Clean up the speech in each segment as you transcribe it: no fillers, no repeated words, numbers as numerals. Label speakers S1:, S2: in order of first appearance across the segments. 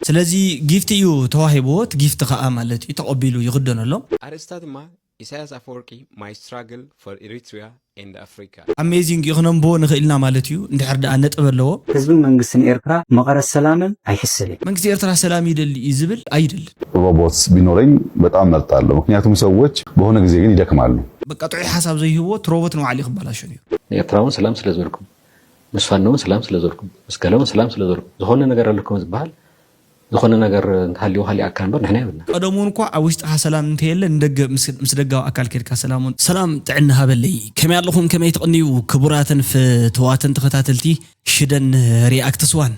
S1: ስለዚህ ጊፍት እዩ ተዋሂቦት ጊፍት ከኣ ማለት እዩ ተቀቢሉ ይግደነሎ
S2: አርስታትማ ኢሳያስ አፈወርቂ ማይ ስትራግል ፎር ኤሪትሪያ ኤንድ አፍሪካ
S1: አሜዚንግ ይኽነምቦ ንኽእልና ማለት እዩ እንድሕር ደኣ ነጥብ ኣለዎ
S3: ህዝብን መንግስትን ኤርትራ መቀረስ ሰላምን አይሕስል
S1: መንግስት ኤርትራ ሰላም ይደል ይዝብል አይደል
S4: ሮቦት ቢኖረኝ በጣም መርጣለሁ ምክንያቱም ሰዎች በሆነ ጊዜ ግን ይደክማሉ
S1: በቃ ጥዑይ ሐሳብ ዘይህቦ ሮቦት ነው ዓሊ ክባላሽን እዩ
S5: ኤርትራውን ሰላም ስለዘርኩም መስፋነውን ሰላም ስለዘርኩም መስከለውን ሰላም ስለዘርኩም ዝኾነ ነገር ኣለኩም ዝበሃል ዝኾነ ነገር እንታልዩ ኻሊ አካል ነበር ንሕና ይብልና
S1: ቀደሙን እኮ ኣብ ውሽጢ ሰላም እንተየለ እንደገ ምስ ደጋው አካል ከድካ ሰላም ጥዕና ሃበለይ ከመይ ኣለኹም ከመይ ተቀንዩ ክቡራትን ፍትዋትን ተኸታተልቲ ሽደን ሪአክትስዋን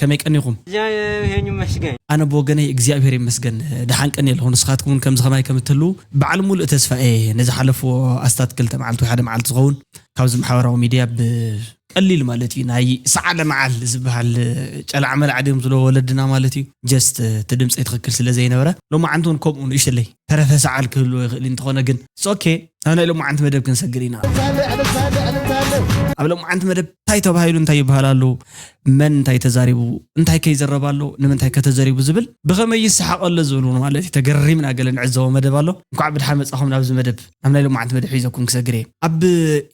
S1: ከመይ ቀኒኹም
S6: ይሄን ይመስገን
S1: አነ በወገነይ እግዚአብሔር ይመስገን ደሓን ቀኒ ለኹም ንስኻትኩም ከም ዝኸማይ ከምትሉ በዓል ሙሉእ ተስፋኤ ነዚ ሓለፎ ኣስታት ክልተ መዓልቲ ሓደ መዓልቲ ዝኸውን ካብዚ ማሕበራዊ ሚድያ ቀሊል ማለት እዩ ናይ ሰዓለ መዓል ዝበሃል ጨላዕ መልዓድም ዝሎ ወለድና ማለት እዩ ጀስት ትድምፀ ትኽክል ስለ ዘይነበረ ሎማዓንቱን ከምኡ ንእሽተለይ ተረፈ ሰዓል ክህልዎ ይኽእል እንትኾነ ግን ኦኬ ኣብ ናይ ሎማዓንቲ መደብ ክንሰግር ኢና ኣብ ሎማዓንቲ መደብ እንታይ ተባሂሉ እንታይ ይበሃል መን እንታይ ተዛሪቡ እንታይ ከይዘረባ ኣሎ ንምንታይ ከተዘሪቡ ዝብል ብኸመይ ይስሓቐሎ ዝብሉ ማለት እዩ ተገሪምና ገለ ንዕዘቦ መደብ ኣሎ እንኳዕ ብድሓን መጻኹም ናብዚ መደብ ኣብ ናይ ሎማዓንቲ መደብ ሒዘኩም ክሰግር እየ ኣብ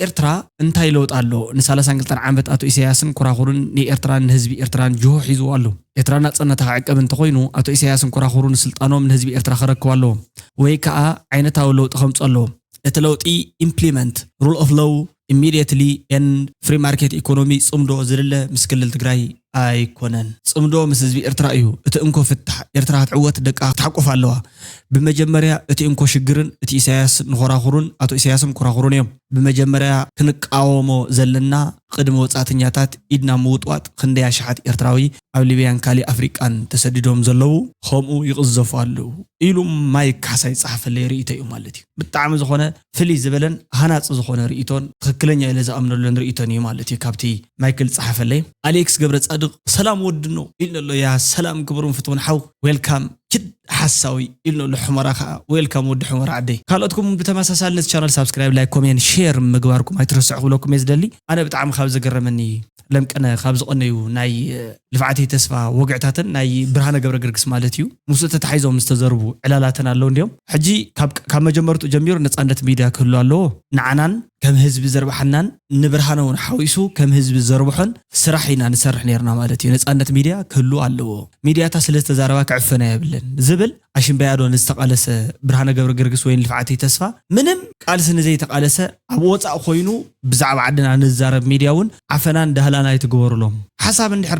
S1: ኤርትራ እንታይ ለውጥ ኣሎ ን32 ዓመት ኣቶ ኢሳያስን ኩራኹሩን ንኤርትራን ንህዝቢ ኤርትራን ጅሆ ሒዝዎ ኣሎ ኤርትራ ናጽነታ ክዕቀብ እንተኾይኑ ኣቶ ኢሳያስን ኩራኹሩን ስልጣኖም ንህዝቢ ኤርትራ ክረክቡ ኣለዎ ወይ ከዓ ዓይነታዊ ለውጢ ከምፁ ኣለዎ እቲ ለውጢ ኢምፕሊመንት ሩል ኦፍ ሎው immediately and free market economy ጽምዶ ዝደለ ምስ ክልል ትግራይ ኣይኮነን ጽምዶ ምስ ህዝቢ ኤርትራ እዩ እቲ እንኮ ፍታሕ ኤርትራ ትዕወት ደቃ ተሓቆፍ ኣለዋ ብመጀመርያ እቲ እንኮ ሽግርን እቲ ኢሳያስ ንኹራኹሩን ኣቶ ኢሳያስን ኩራኹሩን እዮም ብመጀመርያ ክንቃወሞ ዘለና ቅድመ ወጻተኛታት ኢድና ምውጥዋጥ ክንደያ ሸሓት ኤርትራዊ ኣብ ሊብያን ካሊ ኣፍሪቃን ተሰዲዶም ዘለዉ ከምኡ ይቕዘፉ ኣለዉ ኢሉ ማይ ካሳይ ጻሕፈለይ ርእይቶ እዩ ማለት እዩ ብጣዕሚ ዝኾነ ፍልይ ዝበለን ሃናፅ ዝኾነ ርእይቶን ትክክለኛ ኢለ ዝኣምነሉን ርእይቶን እዩ ማለት እዩ ካብቲ ማይክል ጻሕፈለይ ኣሌክስ ገብረ ጻድቕ ሰላም ወድኖ ኢልነሎ ያ ሰላም ክብሩን ፍትውን ሓው ዌልካም كد حساوي إلنا الحمرة ويلكم ود حمرة عدي خالتكم بتماسسال نت channel سبسكرايب لايك كومنت شير مقباركم هاي ترسعوا لكم يزدلي أنا بتعم خابز قرر مني لمك أنا خابز قنيو ناي لفعتي تسفى وقعتاتن ناي برهانة قبر قرقس مالتيو مسوت تحيزهم مستزربوا علالاتنا اللون اليوم حجي كم جمرتوا جمير نتصنت ميديا كله له نعنان كم هزب زربحنان نبرهانه ونحويسو كم هزب زربحن سرحينا نسرح نيرنا مالتيو نتصنت ميديا كله على ميديا تسلس تزاربك عفنا يبلن زبل عشان بيعدو نستقالس برهانة قبر قرقس وين لفعتي تسفى منم قالس نزي تقالس أبوات أخوينو بزعب عدنا نزارب ميدياون عفنان دهلانا يتقور لهم حساب ندحر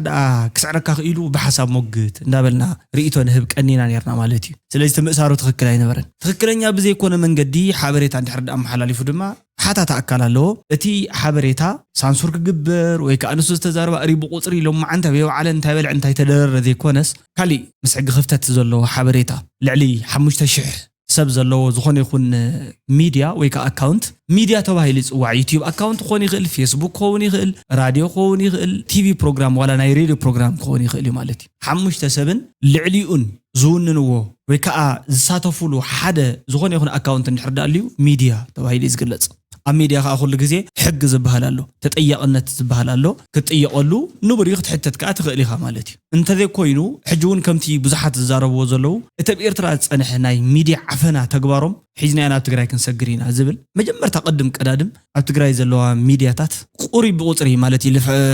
S1: كسعرك إلو بحساب موجود نابلنا رئيتو نهبك أنينا نيرنا مالتي سلازي تمسارو تخكل أي نبرن تخكلن يا بزي يكون من قدي حابريت عند حرد أم حلالي فدما حتى تأكل له أتي حابريتها سانسور كجبر ويكأنسو استزار بقريب قصري لو ما أنت بيو على أنت بل أنت يتدرر ذي كونس كلي مسعق خفتة تزلوا حابريتها لعلي حموش تشح سبز الله زخون يكون ميديا ويكا أكاونت ميديا تبعي لسوا يوتيوب أكاونت خوني غل فيسبوك خوني غل راديو خوني غل تي في برنامج ولا ناي راديو برنامج خوني غل مالتي حموش تسبن لعليون زون نوو ويكا زساتفولو حدا زخون يكون أكاونت نحرد عليه ميديا تبعي لسجلت أميديا خاخل لجزء حق زبها له تتأيق النت زبها له كتأيق له نبريخت حتى تكات غيرها مالتي أنت ذي كوينو حجون كم تي بزحت الزارب وزلو تبقى إرترات أنا حناي ميديا عفنا تكبرهم حيزنا أنا بتقرأ كنسجرين عزبل مجمر تقدم كدادم بتقرأ زلوا ميديا تات قريب بقطري مالتي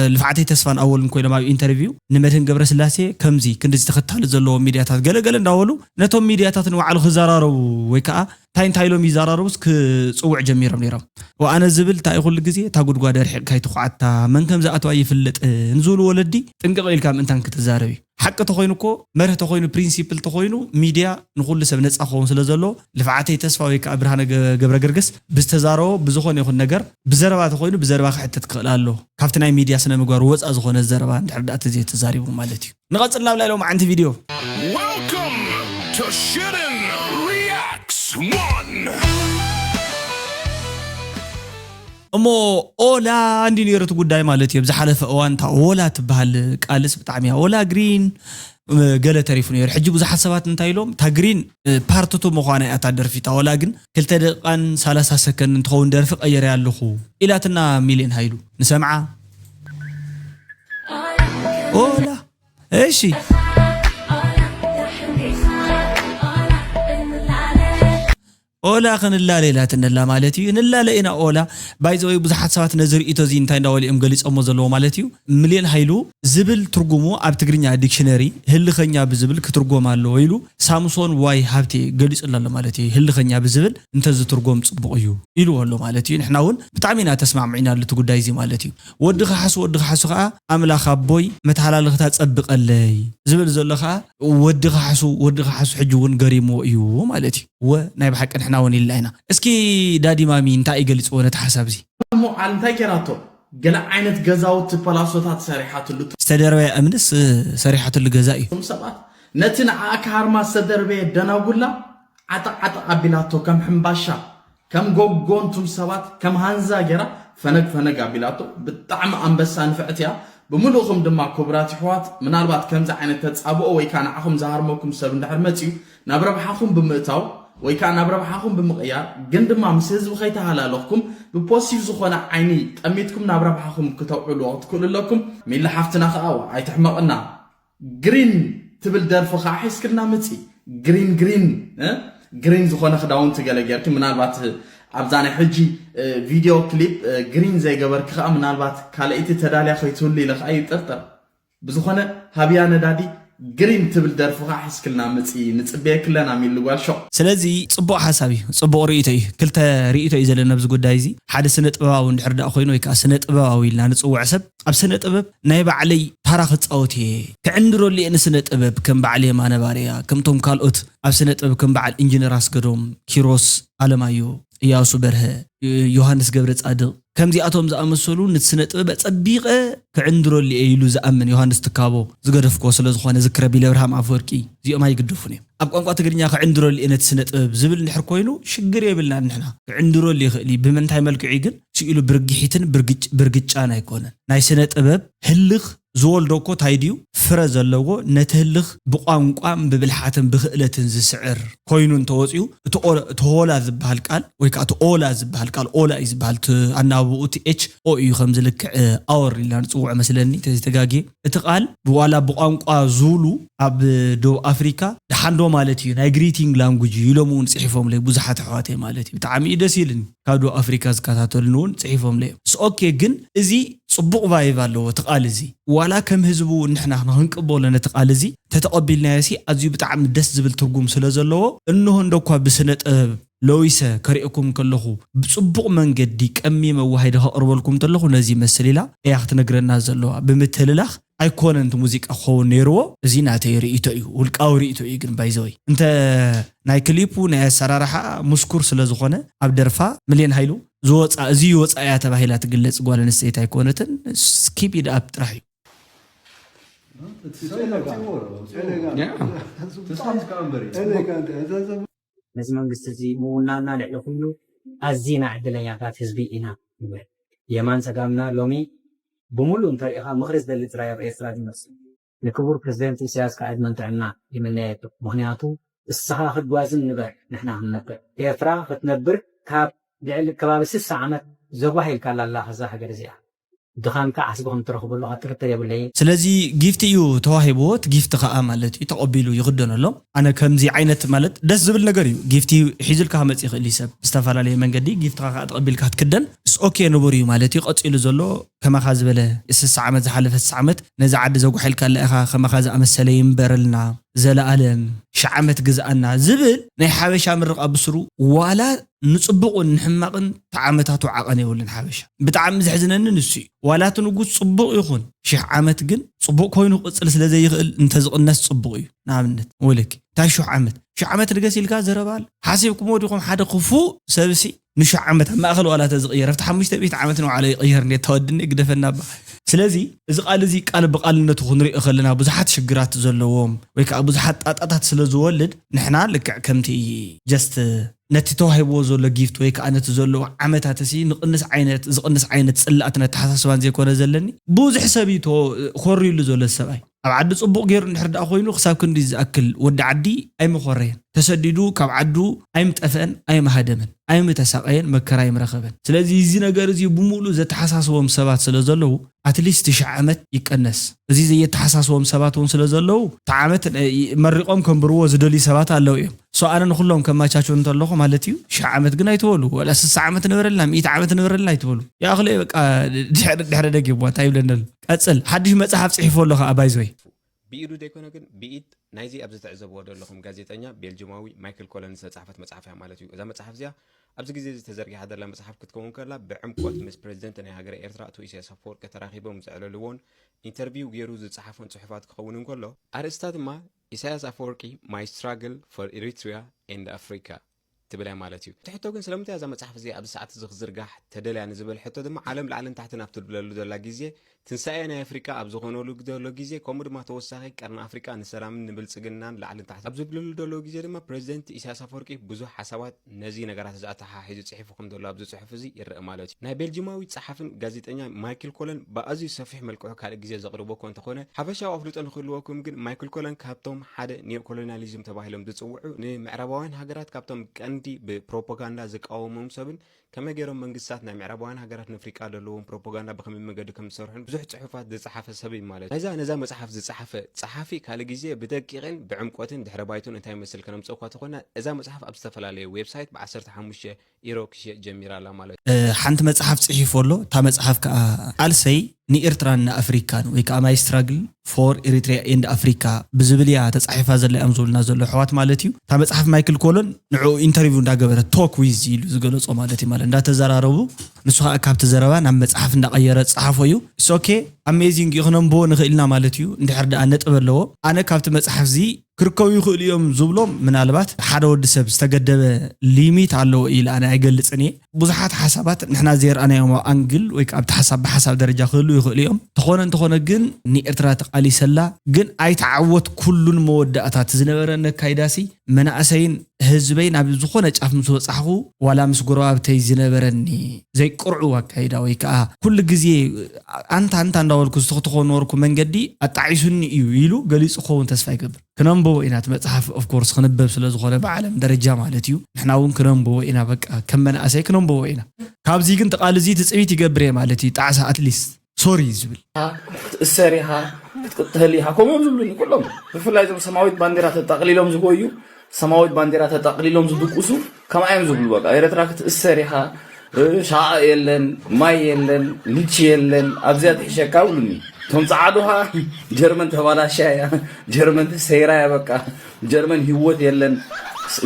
S1: لفعتي تسفان أول مكوينة مع إنترفيو نمتن قبر سلاسي كم زي كنت استخدتها لزلوا ميديا تات قال نداولو نتوم ميديا تات وعلى خزارة ويكا تايلو ميزاراروس كصوع جمير منيرم وأنا زبل تأخذ الجزية تقول قادر حق كي تقعدها من كم زعتوا أي فلت نزول ولدي تنقل كام أنت كتزاربي حق تخوينكو مره تخوينو برينسيبل تخوينو ميديا نقول لسه بنص أخوهم سلزلو لفعتي تسفاوي كأبرهان جبر جرجس بستزارو بزخون ياخذ نجار بزربات تخوينو بزربات حتى تقلالو كافتنا ميديا سنة مقار وز أزخون الزربات نحرد زي تزاربو مالتي نغطس الله ولا لو ما عندي فيديو
S7: Welcome to Shidden Reacts 1.
S1: أمو أولا عندي نيرة قداي مالتي بزحلة فأوان تا أولا تبهال قالس بتعميها أولا جرين ገለ ተሪፉ ነይሩ ሕጂ ብዙሓት ሰባት እንታይ ኢሎም ታግሪን ፓርትቱ ምዃነ እያ እታ ደርፊታ ወላ ግን 2 ደቂቃን 30 ሰከንድ እንትኸውን ደርፊ ቀየረ ኣለኹ ኢላትና ሚሊዮን ሃይሉ ንሰምዓ ኦላ እሺ ኦላ خنላለ ኢላትነላ ማለት እዩ ንላለ ኢና ኦላ ባይዘይ ብዙሓት ሰባት ነዝርኢቶ ዚ እንታይ እንዳወሊኦም ገሊጾሞ ዘለዎ ማለት እዩ ሚሊዮን ሃይሉ ዝብል ትርጉሙ ኣብ ትግርኛ ዲክሽነሪ ህልኸኛ ብዝብል ክትርጎም ኣሎ ኢሉ ሳምሶን ዋይ ሃብቴ ገሊጽላለ ማለት እዩ ህልኸኛ ብዝብል እንተ ዝትርጎም ጽቡቕ እዩ ኢሉ ኣሎ ማለት እዩ ንሕና እውን ብጣዕሚ ኢና ተስማዕሚዕና ለቲ ጉዳይ እዚ ማለት እዩ ወድኻ ሓሱ ከዓ ኣምላኽ ኣቦይ መተሓላለኽታ ጸብቐለይ ዝብል ዘለኻ ወድኻ ሓሱ ሕጂ እውን ገሪሞ እዩ ማለት እዩ ወናይ ብሓቂ ንሕና እውን ኢልና እስኪ ዳዲ ማሚ እንታይ ይገልጽዎ ነቲ ሓሳብ እዚ
S6: ሞ እንታይ ገራቶ ገለ ዓይነት ገዛውት ፕላሶታት ሰሪሓትሉ
S1: ዝተደርበየ እምንስ ሰሪሓትሉ ገዛ እዩ
S6: ሰባት ነቲ ንዓካ ሃርማ ዝተደርበየ ደናጉላ ዓጣ ኣቢላቶ ከም ሕምባሻ ከም ጎጎንቱም ሰባት ከም ሃንዛ ገራ ፈነግ ኣቢላቶ ብጣዕሚ አንበሳ ንፍዕትያ ብምሉእኹም ድማ ክቡራት ሕዋት ምናልባት ከምዚ ዓይነት ተጻብኦ ወይ ከዓ ንዓኹም ዝሃርመኩም ሰብ እንድሕር መፅዩ ናብ ረብሓኹም ብምእታው ወይ ከዓ ናብ ረብሓኹም ብምቕያር ግን ድማ ምስ ህዝቢ ከይተሃላለኽኩም ብፖሲቲቭ ዝኾነ ዓይኒ ጠሚትኩም ናብ ረብሓኹም ክትውዕሉ ትክእሉ ኣለኩም ሚላ ሓፍትና ከዓ ኣይትሕመቕና ግሪን ትብል ደርፊ ከዓ ሒዝክልና መፂ ግሪን ዝኾነ ክዳውንቲ ገለ ጌርኪ ምናልባት ኣብዛና ሕጂ ቪዲዮ ክሊፕ ግሪን ዘይገበርክ ከዓ ምናልባት ካልእቲ ተዳልያ ከይትህሉ ኢለ ከዓ ይጥርጥር ብዝኾነ ሃብያ ነዳዲ ግሪን ትብል ደርፊ ከዓ ሒዝክልና መፂ ንጽበየ ክለና ሚልጓል ሾ
S1: ስለዚ ጽቡቕ ሓሳብ እዩ ጽቡቕ ርእይቶ እዩ ክልተ ርእይቶ እዩ ዘለና ኣብዚ ጉዳይ እዚ ሓደ ስነ ጥበባዊ እንድሕር ዳኣ ኮይኑ ወይ ከዓ ስነ ጥበባዊ ኢልና ንጽውዕ ሰብ ኣብ ስነ ጥበብ ናይ ባዕለይ ታራ ክጻወት እየ ክዕንድረሉ እየ ንስነ ጥበብ ከም ባዕል የማነ ባርያ ከምቶም ካልኦት ኣብ ስነ ጥበብ ከም በዓል ኢንጂነር ኣስገዶም ኪሮስ ኣለማዮ ኢያሱ በርሀ ዮሐንስ ገብረ ጻድቕ ከምዚኣቶም ዝኣመሰሉ ንስነ ጥበብ ጸቢቐ ክዕንድረሉ እየ ኢሉ ዝኣምን ዮሐንስ ትካቦ ዝገደፍኮ ስለ ዝኾነ ዝክረ ቢለብርሃም ኣፈወርቂ እዚኦም ኣይግደፉን እዮም ኣብ ቋንቋ ትግርኛ ክዕንድረሉ እየ ነቲ ስነ ጥበብ ዝብል እንድሕር ኮይኑ ሽግር የብልና ንሕና ክዕንድረሉ ይኽእል ብምንታይ መልክዑ ግን ስኢሉ ብርግሒትን ብርግጫን ኣይኮነን ናይ ስነ ጥበብ ህልኽ ዝወልዶኮ ታይድዩ ፍረ ዘለዎ ነትህልኽ ብቋንቋን ብብልሓትን ብኽእለትን ዝስዕር ኮይኑ እንተወፅዩ እቲ ሆላ ዝበሃል ቃል ወይ ከዓ እቲ ኦላ ዝበሃል ቃል ኦላ እዩ ዝበሃል ኣናብኡ እቲ ኤች ኦ እዩ ከም ዝልክዕ ኣወር ኢልና ንፅውዕ መስለኒ ተጋጊ እቲ ቃል ዋላ ብቋንቋ ዙሉ ኣብ ደቡብ ኣፍሪካ ድሓንዶ ማለት እዩ ናይ ግሪቲንግ ላንጉጅ ኢሎም እውን ጽሒፎም ለይ ብዙሓት ኣሕዋተይ ማለት እዩ ብጣዕሚ ደስ ይብልኒ ካብ ደቡብ ኣፍሪካ ዝከታተሉን እውን ጽሒፎም ለይ ኦኬ ግን እዚ ጽቡቕ ቫይብ ኣለዎ ተቃል እዚ ዋላ ከም ህዝቡ ንሕና ክንቅበሎ ነቲ ቃል እዚ ተተቀቢልናዮሲ ኣዝዩ ብጣዕሚ ደስ ዝብል ትርጉም ስለ ዘለዎ እንሆ እንደኳ ብስነ ጥበብ ለዊሰ ከሪእኩም ከለኹ ብጽቡቕ መንገዲ ቀሚመ ዋሂደ ከቕርበልኩም ተለኹ ነዚ መስል ኢላ እያ ክትነግረና ዘለዋ ብምትልላኽ ኣይኮነንቲ ሙዚቃ ክኸውን ነይርዎ እዚ ናተይ ርእይቶ እዩ ውልቃዊ ርእይቶ እዩ ግን ባይዘወይ እንተ ናይ ክሊፑ ናይ ኣሰራርሓ ሙስኩር ስለ ዝኾነ ኣብ ደርፋ ሚሊዮን ሃይሉ ዝወፃ እዚ ይወፃ እያ ተባሂላ ትግለጽ ጓል ኣንስተይቲ ኣይኮነትን ስኪፕ ኢድ ኣብ ጥራሕ
S3: እዩ ነዚ መንግስቲ እዚ ምውናና ልዕሊ ኩሉ ኣዝና ዕድለኛታት ህዝቢ ኢና ንብል የማን ፀጋምና ሎሚ ብምሉእ እንተሪኢኻ ምኽሪ ዝደሊ ጥራይ ኣብ ኤርትራ ዝመስል ንክቡር ፕሬዚደንት ኢሳያስ ከዓ ድመንጥዕና ይምነየቱ ምክንያቱ እስኻ ክትጓዝን ንበር ንሕና ክንነብር ኤርትራ ክትነብር ካብ ልዕሊ ከባቢ 60 ዓመት ዘጓሂልካ ኣላ ከዛ ሃገር እዚኣ ድኻንካ ዓስብኹም ትረኽበሉ ጥርጥር የብለይ ስለዚ ጊፍት እዩ ተዋሂቦት ጊፍት ከዓ ማለት እዩ ተቐቢሉ ይኽደነሎ ኣነ ከምዚ ዓይነት ማለት ደስ ዝብል ነገር እዩ ጊፍቲ ሒዝልካ መጽ ይኽእል ሰብ ዝተፈላለዩ መንገዲ ጊፍትካ ከዓ ተቐቢልካ ትክደን ኦኬ ነበር እዩ ማለት እዩ ቀፂሉ ዘሎ ከማኻ ዝበለ 60 ዓመት ዝሓለፈ 60 ዓመት ነዚ ዓዲ ዘጓሂልካ ኣለኢኻ ከማኻ ዝኣመሰለ ይንበረልና ዘለኣለም ሸዓመት ግዛኣና ዝብል ናይ ሓበሻ ምርቕ ኣብስሩ ዋላ ንጽቡቕን ንሕማቕን ተዓመታቱ ዓቐን የብልን ሓበሻ ብጣዕሚ ዝሕዝነኒ ንሱ እዩ ዋላት ንጉስ ጽቡቕ ይኹን 1000 ዓመት ግን ጽቡቕ ኮይኑ ቅጽል ስለ ዘይኽእል እንተዝቕነስ ጽቡቕ እዩ ንኣብነት ወልክ እንታይ 1000 ዓመት ንገስ ኢልካ ዘረባል ሓሲብኩም ወዲኹም ሓደ ክፉእ ሰብሲ ንሽዕ ዓመት ኣብ ማእኸል ዋላ ተዝቕየር ኣብቲ 500 ዓመት ንባዕሉ ይቕየር እንዴት ተወድኒ ግደፈና ባ ስለዚ እዚ ቃል እዚ ቃል ብቃልነቱ ክንሪኦ ከለና ብዙሓት ሽግራት ዘለዎም ወይ ከዓ ብዙሓት ጣጣታት ስለ ዝወልድ ንሕና ልክዕ ከምቲ ጀስት ነቲ ተዋሂብዎ ዘሎ ጊፍት ወይ ከዓ ነቲ ዘሎ ዓመታት እዚ ዝቕንስ ዓይነት ጽላእት ነተሓሳስባን ዘይኮነ ዘለኒ ብዙሕ ሰብ ኮርዩሉ ዘሎ ሰብኣይ
S1: ኣብ ዓዲ ጽቡቕ ገይሩ እንድሕር ደኣ ኮይኑ ክሳብ ክንዲ ዝኣክል ወዲ ዓዲ ኣይምኾረየን ተሰዲዱ ካብ ዓዱ ኣይምጠፍአን ኣይመሃደመን ኣይምተሳቀየን መከራ ይምረኸበን ስለዚ እዚ ነገር እዚ ብሙሉ ዘተሓሳስቦም ሰባት ስለ ዘለዉ አትሊስት 10 ዓመት ይቀነስ እዚ ዘየተሓሳስቦም ሰባት ውን ስለ ዘለዉ ተዓመት መሪቆም ከምብርዎ ዝደሊ ሰባት ኣለው እዮም ሶ ኣነ ንኹሎም ከማቻቸው እንተለኹ ማለት እዩ 10 ዓመት ግን ኣይተወሉ ወላ 60 ዓመት ንበረልና 100 ዓመት ንበረልና ኣይተወሉ ያኽለ በቃ ድሕረ ደግ ይቦታ ይብለናል ቀጽል ሓድሽ መጽሓፍ ጽሒፎ ኣለኻ ኣባይዞይ
S2: ብኢዱ ደይኮነ ግን ብኢድ ናይዚ ኣብዚ ትዕዘብዎ ዘለኹም ጋዜጠኛ ቤልጅማዊ ማይክል ኮለን ዝተጻሕፈት መጽሓፍ እያ ማለት እዩ እዛ መጽሓፍ እዚኣ ኣብዚ ግዜ ዝተዘርጊሓ ዘላ መጽሓፍ ክትከውን ከላ ብዕምቆት ምስ ፕሬዚደንት ናይ ሃገረ ኤርትራ አቶ ኢሳያስ አፈወርቂ ተራኺቦም ዝዕለልዎን ኢንተርቪው ገይሩ ዝጻሓፎን ጽሑፋት ክኸውን እንከሎ ኣርእስታ ድማ ኢሳያስ አፈወርቂ ማይ ስትራግል ፎር ኤሪትሪያ ኤንድ አፍሪካ ትብላ ማለት እዩ ትሕቶ ግን ስለምንታይ እዛ መጽሓፍ እዚኣ ኣብዚ ሰዓት ዝኽዝርጋሕ ተደልያ ንዝብል ሕቶ ድማ ዓለም ላዕልን ታሕትን ኣብቲ ትብለሉ ዘላ ግዜ ትንሳኤ ናይ ኣፍሪካ ኣብ ዝኾነሉ ዘሎ ግዜ ከምኡ ድማ ተወሳኺ ቀርኒ ኣፍሪካ ንሰላምን ንብልጽግናን ላዕልን ታሕትን ኣብ ዝብለሉ ዘሎ ግዜ ድማ ፕሬዚደንት ኢሳያስ አፈወርቂ ብዙሕ ሓሳባት ነዚ ነገራት እዚ ኣተሓሒዙ ጽሒፉ ከም ዘሎ ኣብዚ ጽሑፍ እዚ ይርአ ማለት እዩ ናይ ቤልጅማዊ ጸሓፍን ጋዜጠኛ ማይክል ኮለን ብኣዝዩ ሰፊሕ መልክዑ ካልእ ግዜ ዘቕርቦ እኮ እንተኾነ ሓፈሻዊ ኣፍልጦ ንክህልወኩም ግን ማይክል ኮለን ካብቶም ሓደ ኒዮኮሎኒያሊዝም ተባሂሎም ዝጽውዑ ንምዕራባውያን ሃገራት ካብቶም ቀንዲ ብፕሮፓጋንዳ ዝቃወሞም ሰብን ከመይ ገይሮም መንግስታት ናይ ምዕራባውያን ሃገራት ንኣፍሪካ ዘለዎም ፕሮፓጋንዳ ብከመይ መንገዲ ከም ዝሰርሑን ብዙሕ ጽሑፋት ዝጸሓፈ ሰብ ማለት ነዛ መጽሓፍ ዝጸሓፈ ጸሓፊ ካልእ ግዜ ብደቂቕን ብዕምቆትን ድሕረ ባይቱን እንታይ መስል ከነምጽእ እኳ ተኾና እዛ መጽሓፍ ኣብ ዝተፈላለየ ዌብሳይት ብ15 ኢሮ ክሽየጥ ጀሚራ ኣላ ማለት
S1: ሓንቲ መጽሓፍ ጽሒፉ ኣሎ እታ መጽሓፍ ከዓ ቃልሰይ ንኤርትራን ንኣፍሪካን ወይ ከዓ ማይ ስትራግል ፎር ኤሪትሪያ ኤንድ አፍሪካ ብዝብል እያ ተጻሒፋ ዘላ እዮም ዝብሉና ዘሎ ኣሕዋት ማለት እዩ እታ መጽሓፍ ማይክል ኮለን ንዑ ኢንተርቪው እንዳገበረ ቶክ ዊዝ ኢሉ ዝገለጾ ማለት እዩ ማለት እንዳተዘራረቡ ንሱ ከዓ ካብቲ ዘረባ ናብ መጽሓፍ እንዳቀየረ ጻሓፎ እዩ ኦኬ አሜዚንግ ይኽነምቦ ንኽእልና ማለት እዩ እንድሕር ደኣ ነጥብ ኣለዎ ኣነ ካብቲ መጽሓፍ እዚ ክርከቡ ይኽእሉ እዮም ዝብሎም ምናልባት ሓደ ወዲ ሰብ ዝተገደበ ሊሚት ኣለዎ ኢለ ኣነ ኣይገልጽን እየ ብዙሓት ሓሳባት ንሕና ዘርአናዮም አንግል ወይ ከዓ ብሓሳብ ብሓሳብ ደረጃ ክህሉ ይኽእሉ እዮም እንተኾነ ግን ንኤርትራ ተቃሊሰላ ግን ኣይተዓወት ኩሉን መወዳእታት ዝነበረ ነካይዳሲ መናእሰይን ህዝበይ ናብ ዝኾነ ጫፍ ምስ በጻሕኹ ዋላ ምስ ጎረባብተይ ዝነበረኒ ዘይቅርዑ አካይዳ ወይ ከዓ ኩሉ ግዜ አንታ እንዳወልኩ ዝተኽትኾን ነበርኩ መንገዲ ኣጣዒሱኒ እዩ ኢሉ ገሊጹ ኸውን ተስፋ ይገብር ክነንብቦ ኢና መጽሓፍ ኦፍ ኮርስ ክንበብ ስለ ዝኾነ ብዓለም ደረጃ ማለት እዩ ንሕና እውን ክነንብቦ ኢና በቃ ከም መናእሰይ ክነንብቦ ኢና ካብዚ ግን ተቃል እዚ ትጽቢት ይገብር ማለት እዩ ጣዕሳ አትሊስት ሶሪ ዝብል
S6: እሰሪሃ ትቅጥህሊሃ ከምኡ ዝብሉኒ ኩሎም ብፍላይ ዞም ሰማያዊት ባንዴራ ተጠቕሊሎም ዝጎዩ ሰማያዊት ባንዴራ ተጠቕሊሎም ዝድቁሱ ከማዮም ዝብሉ በቃ ኤርትራ ክትእሰሪሃ ሻዓ የለን ማይ የለን ልቺ የለን ኣብዚያ ትሕሸካ ብሉኒ ቶም ጻዓዱሃ ጀርመን ተባላሻያ ጀርመን ተሰይራያ በቃ ጀርመን ህይወት የለን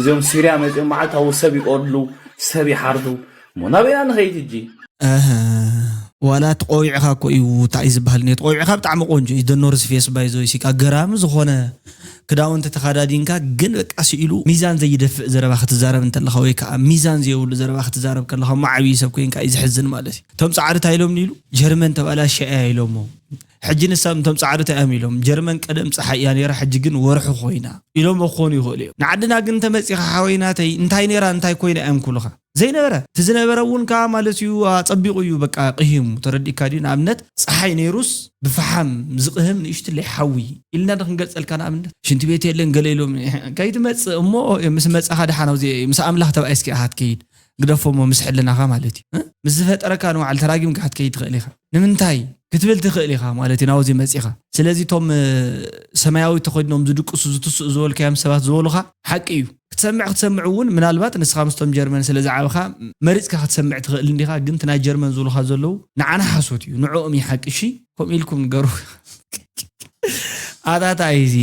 S6: እዞም ሲሪያ መጽኦም መዓልታዊ ሰብ ይቆድሉ ሰብ ይሓርዱ ሞናበያ ንኸይት እጂ
S1: ዋላ ተቆይዕኻ እኮ እዩ እንታይ ዝበሃል ኔት ቆይዕኻ ብጣዕሚ ቆንጆ እዩ ደኖርስ ፌስ ባይዞ ሲካ ገራሚ ዝኾነ ክዳውንቲ ተኸዳዲንካ ግን በቃ ሲኢሉ ሚዛን ዘይደፍእ ዘረባ ክትዛረብ እንተለኻ ወይ ከዓ ሚዛን ዘይብሉ ዘረባ ክትዛረብ ከለኻ ማዓቢ ሰብ ኮይንካ እዩ ዝሕዝን ማለት እዩ እቶም ጻዕድታ ኢሎም ኢሉ ጀርመን ተባላሸያ ኢሎሞ ሕጂ ንሳብ እቶም ጻዕድታ እዮም ኢሎም ጀርመን ቀደም ፀሓይ እያ ነይራ ሕጂ ግን ወርሑ ኮይና ኢሎም ክኾኑ ይኽእሉ እዮም ንዓድና ግን ተመፂኻ ሓወይናተይ እንታይ ነይራ እንታይ ኮይና እዮም ኩልኻ ዘይነበረ ትዝነበረ እውን ከዓ ማለት እዩ አጸቢቁ እዩ በቃ ቅሂሙ ተረዲካ ዲ ንኣብነት ፀሓይ ነይሩስ ብፈሓም ዝቅህም ንእሽትለይ ሓዊ ኢልና ክንገልጸልካ ንኣብነት ሽንቲ ቤት የለን ገለ ኢሎም ከይትመጽእ እሞ ምስ መጽኻ ድሓናው ምስ ኣምላኽ ተባይስኪ ኣሃት ከይድ ግደፎሞ ምስ ሕልናኻ ማለት እዩ ምስ ዝፈጠረካ ንባዕል ተራጊምካ ክትከይድ ትኽእል ኢኻ ንምንታይ ክትብል ትኽእል ኢኻ ማለት እዩ ናውዚ መጺኻ ስለዚ ቶም ሰማያዊ ተኸዲኖም ዝድቅሱ ዝትስኡ ዝበልካዮም ሰባት ዝበሉኻ ሓቂ እዩ ክትሰምዕ እውን ምናልባት ንስኻ ምስቶም ጀርመን ስለዝዓብኻ መሪጽካ ክትሰምዕ ትኽእል እንዲኻ ግን ናይ ጀርመን ዝብሉኻ ዘለዉ ንዓና ሓሶት እዩ ንዕኦም ይሓቂ እሺ ከምኡ ኢልኩም ንገሩ ኣታታ እይዚ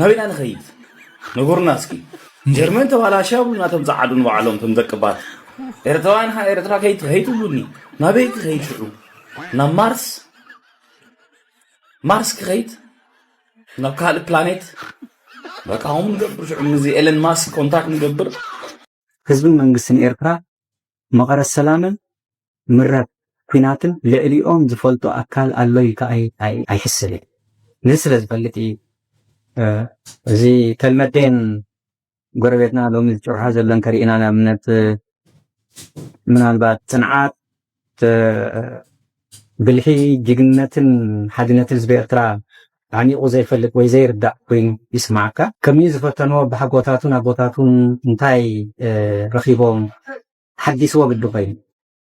S6: ናበይና ንኸይድ ንጉርና እስኪ ጀርመን ተባላሻ ብሉና ቶም ጻዓዱ ንባዕሎም ቶም ደቅባት ኤርትራውያን ኤርትራ ከይትብሉኒ ናበይ ክኸይድ ሽዑ ናብ ማርስ ክኸይድ ናብ ካልእ ፕላኔት በቃ هم نقبر شو من زي إيلون ماسك كونتاكت نقبر
S3: حزب منقسم إيرترا مقر السلام مرات فيناتن لأليهم زفلتو أكل الله كأي أي حس لي نسرة زفلتي زي كلمتين قربتنا لو مزجور هذا اللي نكرينا من البعض صنعات بالحي جنة حدنة الزبيرترا عميق زي فلك وزي ردع وين يسمعك كميز فتنوا بحقوتاتون انتاي رخيبهم حديثوا بالدقين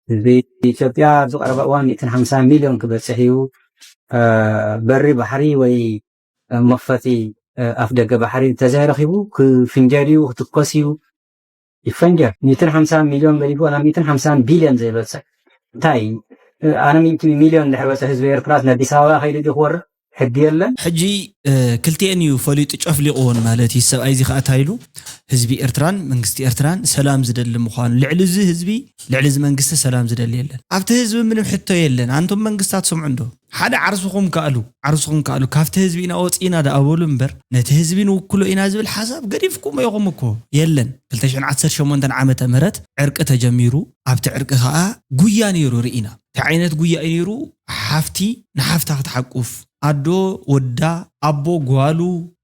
S3: في إثيوبيا ذو 450 مليون كبسحيو بري بحري وي مفتي أفدق بحري تزاهر خيبو كفنجاريو وتقاسيو يفنجر 250 مليون بريبو أنا 250 بليون زي بسك تاي أنا 100 مليون لحبس حزب إيرتراس نديساوا خير دي خور حدي يلا
S1: حجي كلتين يفليط ጨፍሊቆን ማለት ይሰብኣይ ዚ ከኣታይሉ ህዝቢ ኤርትራን መንግስቲ ኤርትራን ሰላም ዝደሊ ምዃኑ ልዕሊ ዚ ህዝቢ ልዕሊ ዚ መንግስቲ ሰላም ዝደሊ የለን ኣብቲ ህዝቢ ምንም ሕቶ የለን አንቶም መንግስታት ሰምዑ እንዶ ሓደ ዓርሱኹም ካሉ ካብቲ ህዝቢ ኢና ወፂና ዳኣበሉ እምበር ነቲ ህዝቢ ንውክሎ ኢና ዝብል ሓሳብ ገዲፍኩም ይኹም እኮ የለን 2018 ዓመተ ምህረት ዕርቂ ተጀሚሩ ኣብቲ ዕርቂ ከዓ ጉያ ነይሩ ርኢና ቲ ዓይነት ጉያ ነይሩ ሓፍቲ ንሓፍታ ክትሓቁፍ አዶ ወዳ አቦ ጓሉ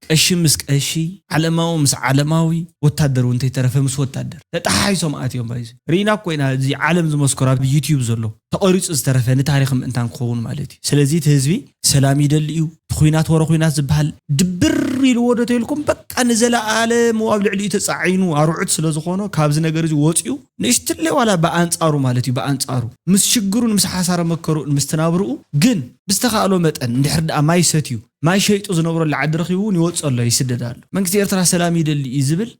S1: ቀሺ ምስ ቀሺ ዓለማው ምስ ዓለማዊ ወታደር ወንተ ተረፈ ምስ ወታደር ተጣሓይሶም ኣትዮም ባይዚ ሪና ኮይና እዚ ዓለም ዝመስከራ ብዩቲዩብ ዘሎ ተቀሪጹ ዝተረፈ ንታሪኽ ምእንታን ክኸውን ማለት እዩ ስለዚ እቲ ህዝቢ ሰላም ይደልዩ ትኹይናት ወረ ኩይናት ዝበሃል ድብር ኢሉ ወደተ ኢልኩም በቃ ንዘለዓለም ኣብ ልዕሊኡ ተጻዒኑ ኣርዑት ስለ ዝኾነ ካብዚ ነገር እዚ ወፂኡ ንእሽትለ ዋላ በአንጻሩ ማለት እዩ በአንጻሩ ምስ ሽግሩን ምስ ሓሳረ መከሩ ምስ ተናብሩኡ ግን ብስተኻእሎ መጠን እንድሕር ደኣ ማይ ሰትዩ ማይ ሸይጡ ዝነብሮ ለዓዲ ረኺቡን ይወፅሎ ይስደዳሉ መንግስቲ ኤርትራ ሰላም ይደሊ ይዝብል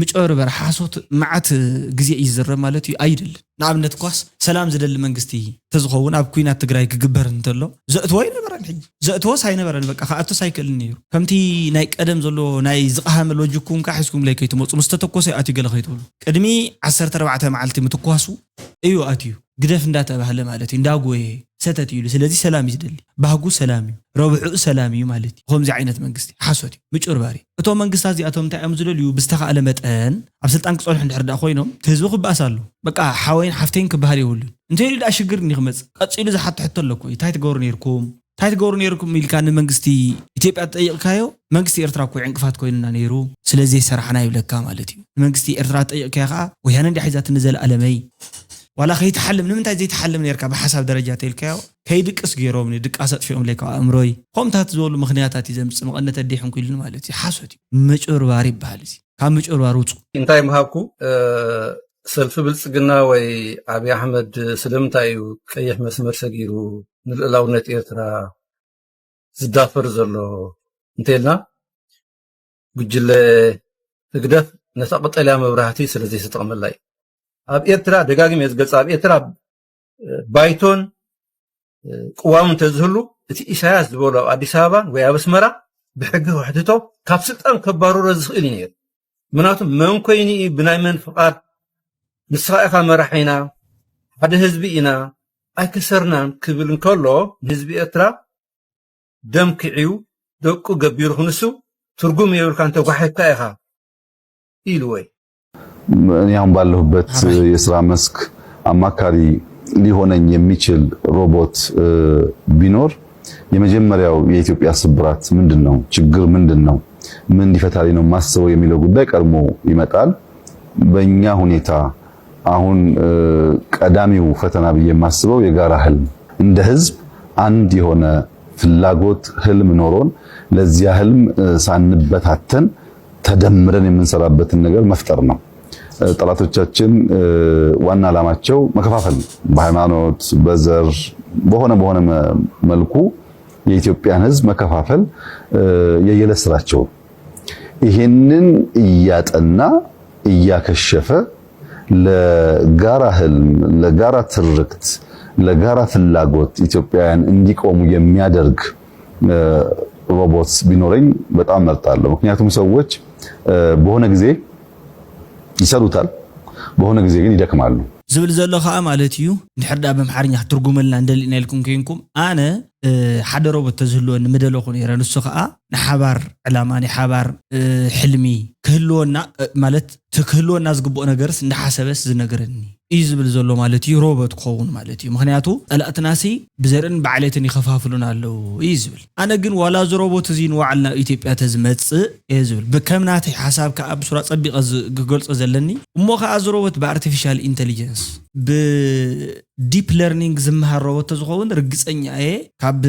S1: ምጨበርበር ሓሶት መዓት ግዜ ይዝረ ማለት እዩ አይደል ንኣብነት ኳስ ሰላም ዝደሊ መንግስቲ ተዝኸውን ኣብ ኩናት ትግራይ ክግበር እንተሎ ዘእትዎ ይነበረን ሕጂ ዘእትዎ ሳይነበረን በቃ ካኣቶ ሳይክል ነይሩ ከምቲ ናይ ቀደም ዘሎ ናይ ዝቐሃመ ሎጂኩም ካሒስኩም ላይ ከይትመፁ ምስተተኮሰ ኣትዩ ገለ ከይትብሉ ቅድሚ 14 መዓልቲ ምትኳሱ እዩ ኣትዩ ግደፍ እንዳተባህለ ማለት እንዳጎየ ሰተት ይሉ ስለዚ ሰላም ይዝደሊ ባህጉ ሰላም እዩ ረብዑ ሰላም እዩ ማለት እዩ ከምዚ ዓይነት መንግስቲ ሓሶት እዩ ምጭርባሪ እቶም መንግስታት እዚኣቶም እንታይ እዮም ዝደልዩ ብዝተኻእለ መጠን ኣብ ስልጣን ክፀንሑ እንድሕር ዳ ኮይኖም ህዝቢ ክበኣስ ኣሎ በቃ ሓወይን ሓፍተይን ክበሃል የብሉ እንታይ ዳ ሽግር ንኽመፅ ቀፂሉ ዝሓቶ ሕቶ ኣለኮ እንታይ ትገብሩ ነይርኩም ኢልካ ንመንግስቲ ኢትዮጵያ ጠይቕካዮ መንግስቲ ኤርትራ እኮ ዕንቅፋት ኮይንና ነይሩ ስለዚ ሰራሕና ይብለካ ማለት እዩ መንግስቲ ኤርትራ ጠይቕካዮ ከዓ ወያነ እንዲሒዛት ንዘለኣለመይ ولا خيت حلم نمنتا زي تحلم نيركا بحسب درجات الكاو كيدقس غيروم دقاسات فيهم لك امروي قومتات زول مخنياتات يزمص مقنت ديحن كلن مالتي حاسوتي مچورباري بحالسي كام مچورباروص
S8: انتاي مهاكو سلف بلصقنا وي ابي احمد سلمتايو قيح مسمر سغيرو نلاونت ايرترا زدافر زلو انتيلنا بجل تقدف نسقطلا مبراهتي سلازي ستقملاي ኣብ ኤርትራ ደጋግም የዝገልጽ ኣብ ኤርትራ ባይቶን ቅዋም ተዝህሉ እቲ ኢሳያስ ዝበሎ አዲስ አበባ ወይ ኣብ አስመራ ብሕጊ ወሕድቶ ካብ ስልጣን ከባረሮ ዝኽእል ነይሩ ምክንያቱም መን ኮይኒ ብናይ መን ፍቃድ ንስኻኢኻ መራሒና ሓደ ህዝቢ ኢና ኣይከሰርናን ክብል እንከሎ ህዝቢ ኤርትራ ደም ክዕዩ ደቁ ገቢሩ ክንሱ ትርጉም የብልካ እንተ ጓሒካ ኢኻ ኢሉ ወይ
S4: እኔ አሁን ባለሁበት የሥራ መስክ አማካሪ ሊሆነኝ የሚችል ሮቦት ቢኖር የመጀመሪያው የኢትዮጵያ ስብራት ምንድነው ችግር ምንድነው ምን ሊፈታልኝ ነው ማስበው የሚለው ጉዳይ ቀድሞ ይመጣል በእኛ ሁኔታ አሁን ቀዳሚው ፈተና ብዬ ማስበው የጋራ ህልም እንደ ህዝብ አንድ የሆነ ፍላጎት ህልም ኖሮን ለዚያ ህልም ሳንበታተን ተደምረን የምንሰራበትን ነገር መፍጠር ነው ጠላቶቻችን ዋና ዓላማቸው መከፋፈል በሃይማኖት በዘር በሆነ መልኩ የኢትዮጵያን ህዝብ መከፋፈል የየለስራቸው ይሄንን እያጠና እያከሸፈ ለጋራ ህልም ለጋራ ትርክት ለጋራ ፍላጎት ኢትዮጵያውያን እንዲቆሙ የሚያደርግ ሮቦት ቢኖረኝ በጣም መርጣለሁ ምክንያቱም ሰዎች በሆነ ጊዜ ይሰሩታል በሆነ ጊዜ ግን ይደክማሉ
S1: ዝብል ዘሎ ኸኣ ማለት እዩ እንድሕር ዳ በምሓርኛ ትርጉመልና እንደሊና ኢልኩም ከይንኩም ኣነ ሓደ ሮቦት ተዝህልዎ ንምደለኹ ነይረ ንሱ ኸኣ ንሓባር ዕላማ ንሓባር ሕልሚ ክህልወና ማለት ትክህልወና ዝግብኦ ነገርስ እንዳሓሰበስ ዝነገረኒ እዩ ዝብል ዘሎ ማለት እዩ ሮቦት ክኸውን ማለት እዩ ምክንያቱ ጠላእትናሲ ብዘርን ባዕለትን ይኸፋፍሉን ኣለው እዩ ዝብል ኣነ ግን ዋላ ዝ ሮቦት እዚ ንዋዕልና ኢትዮጵያ ተዝመጽእ እዩ ዝብል ብከምናተይ ሓሳብ ከዓ ብሱራ ፀቢቐ ዝገልጾ ዘለኒ እሞ ከዓ ዝ ሮቦት ብአርቲፊሻል ኢንተሊጀንስ ብዲፕ ለርኒንግ ዝመሃረወቶ ዝኸውን ርግፀኛ እየ ካብ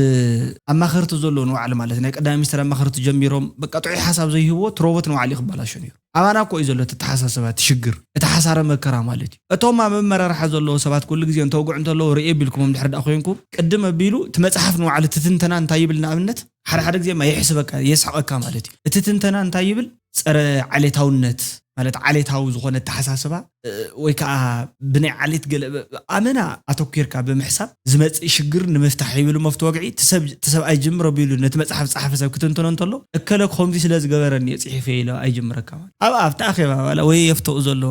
S1: ኣማኸርቲ ዘሎ ንባዕሊ ማለት ናይ ቀዳማይ ሚኒስትር ኣማኸርቲ ጀሚሮም በቃ ጥዑይ ሓሳብ ዘይህቦ ትሮቦት ንባዕሊ ይኽበላሾ ነይሩ ኣባና እኮ እዩ ዘሎ ተተሓሳስባት ትሽግር እቲ ሓሳረ መከራ ማለት እዩ እቶም ኣብ መመራርሓ ዘለዎ ሰባት ኩሉ ግዜ እንተወግዑ እንተለዉ ርኤ ቢልኩም እንድሕር ዳ ኮይንኩም ቅድም ኣቢሉ እቲ መፅሓፍ ንባዕሊ ትትንተና እንታይ ይብል ንኣብነት ሓደ ግዜ ማ ይሕስበካ የስሐቀካ ማለት እዩ እቲ ትንተና እንታይ ይብል ፀረ ዓሌታውነት ማለት ዓሌታው ዝኾነ ተሓሳስባ ወይ ከዓ ብናይ ዓሌት ገለ ኣመና ኣተኪርካ ብምሕሳብ ዝመፅእ ሽግር ንምፍታሕ ይብል መፍትሒ ወግዒ ተሰብ ኣይጅምሮ ቢሉ ነቲ መፅሓፍ ፃሓፈ ሰብ ክትንተኖ እንተሎ እከለ ከምዚ ስለ ዝገበረኒ የፅሒፈ ኢሎ ኣይጅምረካ ኣብ ተኣኺባ ዋላ ወይ የፍትኡ ዘሎ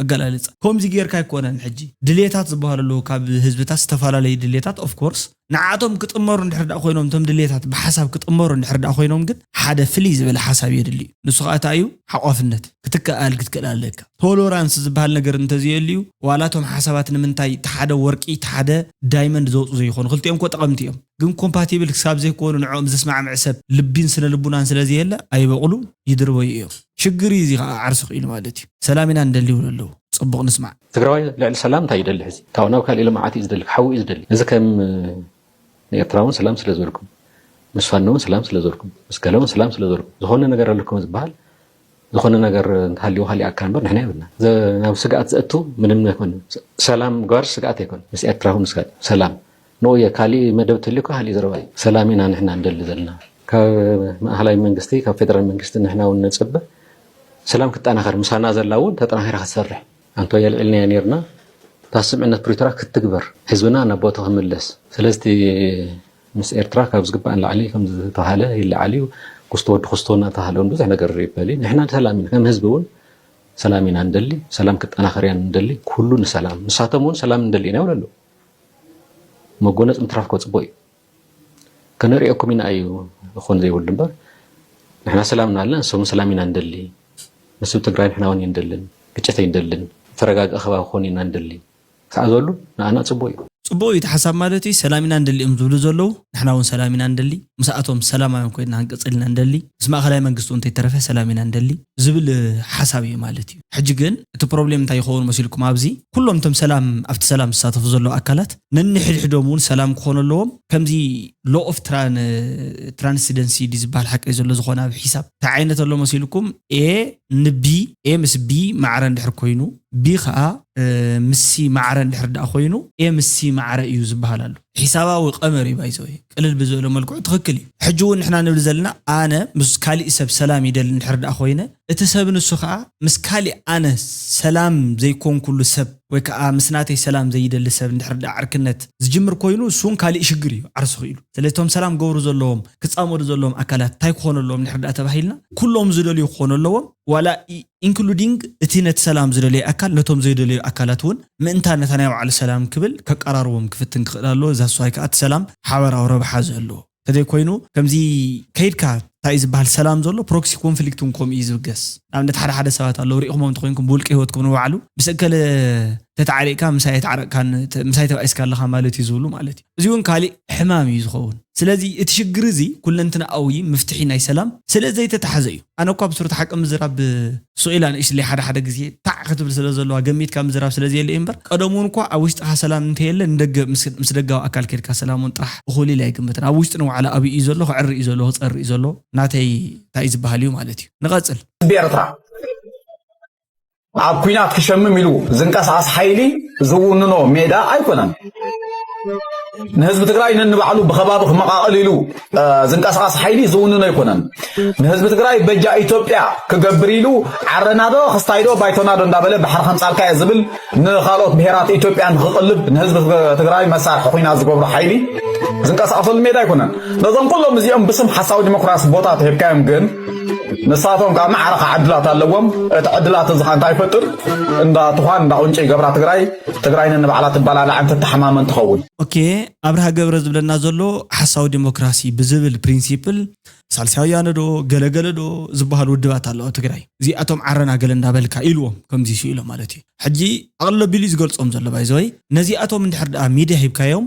S1: ኣገላልፃ ከምዚ ጌርካ ኣይኮነን ሕጂ ድሌታት ዝበሃለሉ ካብ ህዝብታት ዝተፈላለዩ ድሌታት ኦፍ ኮርስ ንዓቶም ክጥመሩ እንድሕር ዳ ኮይኖም ቶም ድሌታት ብሓሳብ ክጥመሩ እንድሕር ዳ ኮይኖም ግን ሓደ ፍልይ ዝበለ ሓሳብ የድልዩ ንሱ ከዓ እንታይ እዩ ሓቋፍነት ክትከኣል ክትከላለካ ቶሎራንስ ዝበሃል ነገር እንተዝየልዩ ዋላቶም ሓሳባት ንምንታይ ተሓደ ወርቂ ተሓደ ዳይመንድ ዘውፁ ዘይኮኑ ክልቲኦም እኮ ጠቐምቲ እዮም ግን ኮምፓቲብል ክሳብ ዘይኮኑ ንዕኦም ዝስማዕምዕ ሰብ ልቢን ስነ ልቡናን ስለዝየለ ኣይበቕሉ ይድርበዩ እዮም ሽግር እዚ ከዓ ዓርሲ ክኢሉ ማለት እዩ ሰላም ኢና እንደሊ ይብሉ ኣለዉ ፅቡቕ ንስማዕ
S5: ትግራዋይ ልዕሊ ሰላም እንታይ ይደሊ ሕዚ ካብ ናብ ካልእ ልምዓት እዩ ዝደሊ ሓዊ እዩ ዝደሊ እዚ ከም ንኤርትራውን ሰላም ስለ ዝበልኩም ምስ ፋኖ እውን ሰላም ስለ ዝበልኩም ምስ ገለ እውን ሰላም ስለ ዝበልኩም ዝኾነ ነገር ኣለኩም ዝበሃል ዝኾነ ነገር እንተሃልዩ ካሊእ ኣካል እምበር ንሕና የብልና ናብ ስግኣት ዘእቱ ምንም ኣይኮነ ሰላም ጓር ስግኣት ኣይኮነ ምስ ኤርትራ እውን ምስ ሰላም ንየ ካሊእ መደብ ትልዩ ካሊእ ዘረባ እዩ ሰላም ኢና ንሕና እንደሊ ዘለና ካብ ማእኸላይ መንግስቲ ካብ ፌደራል መንግስቲ ንሕና እውን ነፅበ ሰላም ክጠናኸር ምሳና ዘላ እውን ተጠናኺራ ክትሰርሕ ኣንቶ የልዕልናያ ነርና ታስምዕነት ፕሪቶሪያ ክትግበር ህዝብና ናብ ቦታኡ ክምለስ ስለዚ ምስ ኤርትራ ካብ ዝግባእ ላዕሊ ከም ዝተባሃለ ይለዓል እዩ ክስቶ ወዲ ክስቶና ተባሃለ ብዙሕ ነገር ይበል ንሕና ሰላም ኢና ከም ህዝቢ እውን ሰላም ኢና እንደሊ ሰላም ክጠናኸር ኢና እንደሊ ኩሉ ንሰላም ንሳቶም እውን ሰላም እንደሊ ኢና ይብሉ ኣለዉ መጎነፅ ምትራፍ ከፅቡቅ እዩ ከነሪኦኩም ኢና እዩ ዝኾን ዘይብሉ እምበር ንሕና ሰላም እናበልና ንሶም ሰላም ኢና እንደሊ ንስብ ትግራይ ንሕና እውን እንደልን ግጭት ኣይንደልን ተረጋግአ ከባቢ ክኾን ኢና እንደሊ ከዓ ዘሉ ንኣና ፅቡቅ እዩ ጽቡቅ እዩ ተሓሳብ ማለት እዩ ሰላም ኢና እንደሊ ዝብሉ ዘለዉ ንሕና እውን ሰላም ኢና እንደሊ ምስኣቶም ሰላማውያን ኮይና ክንቅፅል ኢና እንደሊ ምስ ማእኸላይ መንግስቲ እውን ተይተረፈ ሰላም ኢና እንደሊ ዝብል ሓሳብ እዩ ማለት እዩ ሕጂ ግን እቲ ፕሮብሌም እንታይ ይኸውን መሲልኩም ኣብዚ ኩሎም ቶም ሰላም ኣብቲ ሰላም ዝሳተፉ ዘለዉ ኣካላት ነንሕድሕዶም እውን ሰላም ክኾኑ ኣለዎም ከምዚ ሎ ኦፍ ትራንስደንሲ ዝበሃል ሓቂ ዘሎ ዝኾነ ኣብ ሒሳብ እንታይ ዓይነት ኣሎ መሲልኩም ኤ ንቢ ኤ ምስ ቢ ማዕረ እንድሕር ኮይኑ ቢ ከዓ ምሲ ማዕረ እንድሕር ዳኣ ኮይኑ ኤ ምሲ ማዕረ እዩ ዝበሃል ኣሎ ሒሳባዊ ቀመር እዩ ባይዘወይ ቅልል ብዝበለ መልክዑ ትኽክል እዩ ሕጂ እውን ንሕና ንብል ዘለና ኣነ ምስ ካሊእ ሰብ ሰላም ይደሊ እንድሕር ዳኣ ኮይነ እቲ ሰብ ንሱ ከዓ ምስ ካሊእ ኣነ ሰላም ዘይኮን ኩሉ ሰብ ወይ ከዓ ምስ ናተይ ሰላም ዘይደሊ ሰብ እንድሕር ዳኣ ዕርክነት ዝጅምር ኮይኑ እሱን ካሊእ ሽግር እዩ ዓርሱ ክኢሉ ስለዚ ቶም ሰላም ገብሩ ዘለዎም ክፃመዱ ዘለዎም ኣካላት እንታይ ክኾኑ ኣለዎም እንድሕር ዳኣ ተባሂልና ኩሎም ዝደልዩ ክኾኑ ኣለዎም ዋላ ኢንክሉዲንግ እቲ ነቲ ሰላም ዝደልዩ ኣካል ነቶም ዘይደልዩ ኣካላት እውን ምእንታ ነታ ናይ ባዕሉ ሰላም ክብል ከቀራርቦም ክፍትን ክኽእል ኣለዎ እዛ ስዋይ ከዓ እቲ ሰላም ሓበራዊ ረብሓ ዘለዎ ተዘይ ኮይኑ ከምዚ ከይድካ እንታይ ዝበሃል ሰላም ዘሎ ፕሮክሲ ኮንፍሊክት እውን ከምኡ እዩ ዝብገስ ንኣብነት ሓደ ሰባት ኣለዉ ሪኢኹሞም እንትኮንኩም ብውልቂ ሂወትኩም ንባዕሉ ብሰከለ ተተዓሪቕካ ምሳይ ተዓረቕካን ምሳይ ተባኢስካ ኣለኻ ማለት እዩ ዝብሉ ማለት እዩ እዚ እውን ካሊእ ሕማም እዩ ዝኸውን ስለዚ እቲ ሽግር እዚ ኩለንትናኣዊ ምፍትሒ ናይ ሰላም ስለዘይተታሓዘ እዩ ኣነ እኳ ብስሩት ሓቂ ምዝራብ ስኢላ ንእሽተይ ሓደ ግዜ ታዕ ክትብል ስለ ዘለዋ ገሚትካ ምዝራብ ስለዘየለ እምበር ቀደም እውን እኳ ኣብ ውሽጥኻ ሰላም እንተየለ ንደገ ምስ ደጋዊ ኣካል ከይድካ ሰላም እውን ጥራሕ እኹል ኢለ ኣይግምትን ኣብ ውሽጢ ንባዕሉ ኣብይ እዩ ዘሎ ክዕሪ እዩ ዘሎ ክፀሪ እዩ ዘሎ ናተይ እንታይ እዩ ዝበሃል እዩ ማለት እዩ ንቐፅል
S9: ኤርትራ ኣብ ኩናት ክሸምም ኢሉ ዝንቀሳቐስ ሓይሊ ዝውንኖ ሜዳ ኣይኮነን ንህዝቢ ትግራይ ነንባዕሉ ብኸባቢ ክመቃቐል ኢሉ ዝንቀሳቐስ ሓይሊ ዝውንኖ ኣይኮነን ንህዝቢ ትግራይ በጃ ኢትዮጵያ ክገብር ኢሉ ዓረናዶ ክስታይዶ ባይቶናዶ እንዳበለ ባሕሪ ከምፃልካ እየ ዝብል ንኻልኦት ብሄራት ኢትዮጵያ ንክቕልብ ንህዝቢ ትግራይ መሳርሒ ኩናት ዝገብሩ ሓይሊ ዝንቀሳቐሰሉ ሜዳ ኣይኮነን ነዞም ኩሎም እዚኦም ብስም ሓሳዊ ዲሞክራሲ ቦታ ተሂብካዮም ግን ንሳቶም ካብ ማዕረኻ ዕድላት ኣለዎም እቲ ዕድላት እዚ ከዓ እንታይ ይፈጥር እንዳትኳን እንዳቁንጪ ገብራ ትግራይ ነንባዕላ ትበላላዕ ተተሓማመን ትኸውን
S1: ኦኬ ኣብርሃ ገብረ ዝብለና ዘሎ ሓሳዊ ዲሞክራሲ ብዝብል ፕሪንሲፕል ሳልሳይ ወያነ ዶ ገለገለ ዶ ዝበሃሉ ውድባት ኣለዎ ትግራይ እዚኣቶም ዓረና ገለ እንዳበልካ ኢልዎም ከምዚ ሲኢሎም ማለት እዩ ሕጂ ኣቕሎ ቢሉ ዝገልፆም ዘሎ ባይዘወይ ነዚኣቶም እንድሕር ዳኣ ሚድያ ሂብካዮም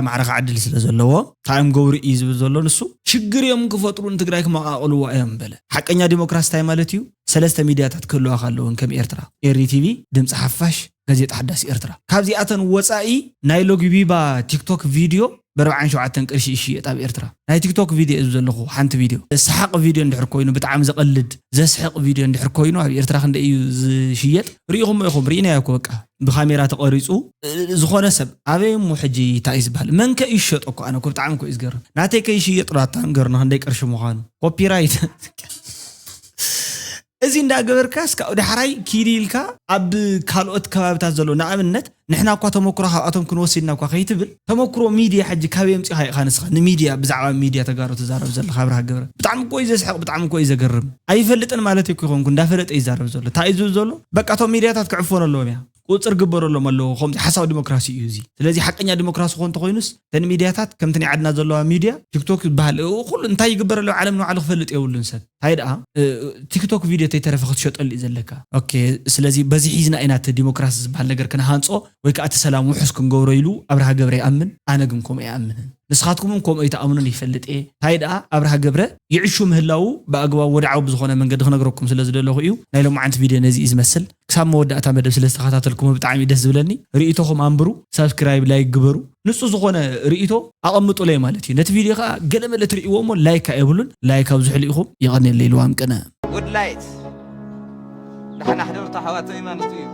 S1: ማዕረኻ ዕድል ስለ ዘለዎ ታይም ገብሪ እዩ ዝብል ዘሎ ንሱ ሽግር እዮም ክፈጥሩ ንትግራይ ክመቃቐልዎ እዮም በለ ሓቀኛ ዲሞክራሲ እንታይ ማለት እዩ ሰለስተ ሚድያታት ክህልዋ ኣለውን ከም ኤርትራ ኤሪ ቲቪ ድምፂ ሓፋሽ ጋዜጣ ሓዳሲ ኤርትራ ካብዚኣተን ወፃኢ ናይ ሎጊቢባ ቲክቶክ ቪድዮ ب47 ቅርሺ ይሽየጥ ኣብ ኤርትራ ናይ ቲክቶክ ቪድዮ እዩ ዘለኹ ሓንቲ ቪድዮ ሰሓቕ ቪድዮ እንድሕር ኮይኑ ብጣዕሚ ዘቐልድ ዘስሕቕ ቪድዮ እንድሕር ኮይኑ ኣብ ኤርትራ ክንደይ እዩ ዝሽየጥ ርኢኹም ኢኹም ርኢናዮ እኮ በቃ ብካሜራ ተቐሪጹ ዝኾነ ሰብ ኣበይ ሞ ሕጂ እንታይ ዝባሃል መንከ ይሸጥ እኮ ኣነ እኮ ብጣዕሚ እኮ ይዝገርም ናተይ ከይሽየጥ ዳታ ንገርና ክንደይ ቅርሺ ምዃኑ ኮፒራይት እዚ እንዳገበርካ እስካብ ድሕራይ ኪሪልካ ኣብ ካልኦት ከባቢታት ዘሎ ንኣብነት ንሕና እኳ ተመክሮ ካብኣቶም ክንወስድና እኳ ከይትብል ተመክሮ ሚድያ ሕጂ ካበይ ምፅኢኻ ኢኻ ንስኻ ንሚድያ ብዛዕባ ሚድያ ተጋሩ ትዛረብ ዘለካ ኣብርሃ ገብረ ብጣዕሚ እኮ እዩ ዘስሕቕ ብጣዕሚ እኮ እዩ ዘገርም ኣይፈልጥን ማለት እኮ ይኾንኩ እንዳፈለጠ ይዛረብ ዘሎ እንታይ እዩ ዘሎ በቃ እቶም ሚድያታት ክዕፎን ኣለዎም እያ ቁፅር ግበረሎም ኣለዎ ከምዚ ሓሳብ ዲሞክራሲ እዩ እዚ ስለዚ ሓቀኛ ዲሞክራሲ ኮንተ ኮይኑስ ተን ሚድያታት ከምቲ ዓድና ዘለዋ ሚድያ ቲክቶክ ዝበሃል ኩሉ እንታይ ይግበር ኣሎ ዓለም ንባዕሉ ክፈልጥ የብሉን ሰብ እንታይ ደኣ ቲክቶክ ቪድዮ ተይተረፈ ክትሸጠሉ እዩ ዘለካ ኦኬ ስለዚ በዚ ሒዝና ኢናት ዲሞክራሲ ዝበሃል ነገር ክነሃንጾ ወይ ከዓ እቲ ሰላም ውሑስ ክንገብሮ ኢሉ ኣብርሃ ገብረ ይኣምን ኣነ ግን ከምኡ ይኣምን ንስኻትኩም ከምኡ ይተኣምኑን ይፈልጥ እንታይ ደኣ ኣብርሃ ገብረ ይዕሹ ምህላው ብኣግባብ ወድዓዊ ብዝኾነ መንገዲ ክነግረኩም ስለ ዝደለኹ እዩ ናይ ሎማዓንቲ ቪድዮ ነዚ እዩ ዝመስል ክሳብ መወዳእታ መደብ ስለ ዝተኸታተልኩም ብጣዕሚ ደስ ዝብለኒ ርኢቶኹም አንብሩ ሰብስክራይብ ላይክ ግበሩ ንጹህ ዝኾነ ርኢቶ ኣቐምጡ ለይ ማለት እዩ ነቲ ቪድዮ ከዓ ገለ መለ ትርእይዎ እሞ ላይክ የብሉን ላይክ ኣብ ዝሕሉ ኢኹም ይቐኒየለ ኢልዋም ቅነ
S10: ጉድ ላይት ንሕና ሕድርታ ሓዋተይ ማለት እዩ